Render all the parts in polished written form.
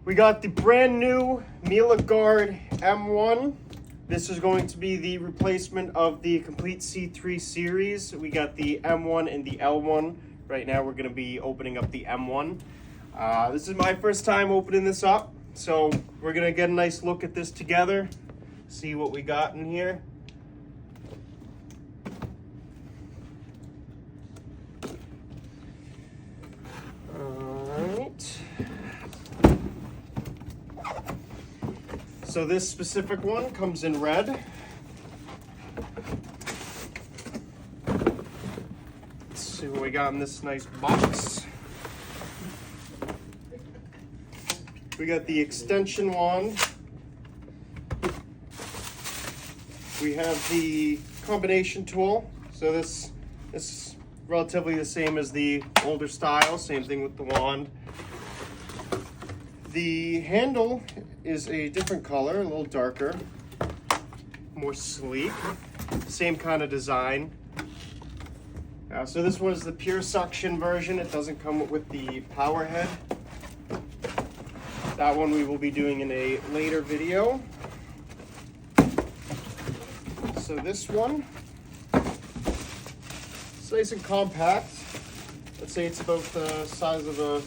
We got the brand new Miele Guard M1. This is going to be the replacement of the Complete C3 series. We got the M1 and the L1. Right now we're going to be opening up the M1. This is my first time opening this up, so we're going to get a nice look at this together, see what we got in here. Alright. So this specific one comes in red. Let's see what we got in this nice box. We got the extension wand. We have the combination tool. So this is relatively the same as the older style, same thing with the wand. The handle is a different color, a little darker, more sleek, same kind of design. So this one is the pure suction version. It doesn't come with the power head. That one we will be doing in a later video. So this one, it's nice and compact. Let's say it's about the size of a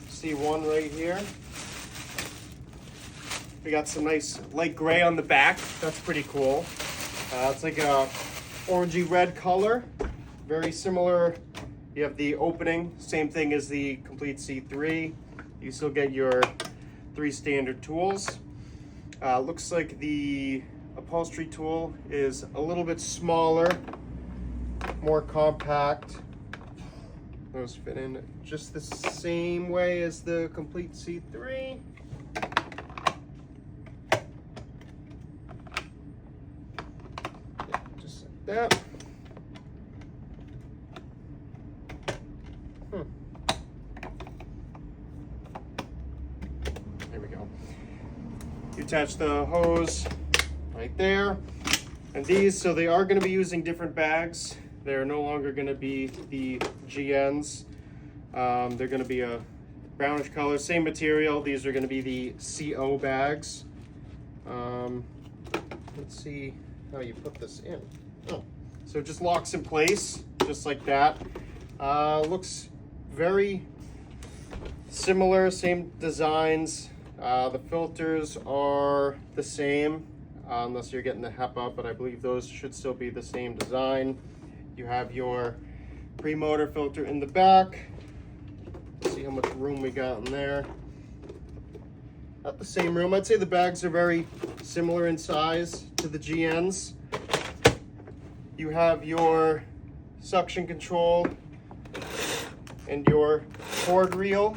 C1 right here. We got some nice light gray on the back. That's pretty cool. It's like a orangey red color. Very similar. You have the opening, same thing as the Complete C3. You still get your 3 standard tools. Looks like the upholstery tool is a little bit smaller, more compact. Those fit in just the same way as the Complete C3. Yeah, just like that. There we go. You attach the hose right there. And these, so they are going to be using different bags. They're no longer going to be the GNs. They're going to be a brownish color, same material. These are going to be the CO bags. Let's see how you put this in. Oh, so it just locks in place, just like that. Looks very similar, same designs. The filters are the same, unless you're getting the HEPA, but I believe those should still be the same design. You have your pre-motor filter in the back. Let's see how much room we got in there. Not the same room. I'd say the bags are very similar in size to the GNs. You have your suction control and your cord reel.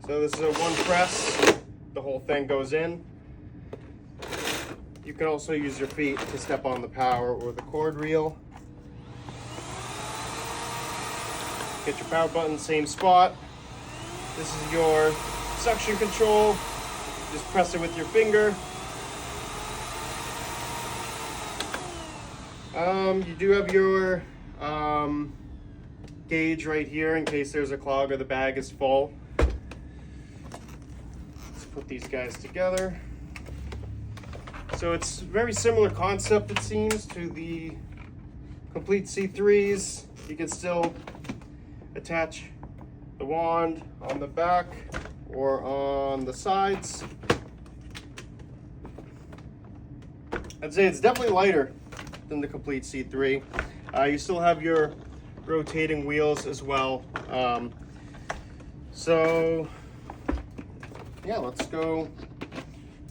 So this is a one press. The whole thing goes in. You can also use your feet to step on the power or the cord reel. Get your power button, same spot. This is your suction control. Just press it with your finger. You do have your gauge right here in case there's a clog or the bag is full. Let's put these guys together. So it's very similar concept, it seems, to the Complete C3s. You can still attach the wand on the back or on the sides. I'd say it's definitely lighter than the Complete C3. You still have your rotating wheels as well. So yeah, let's go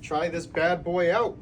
try this bad boy out.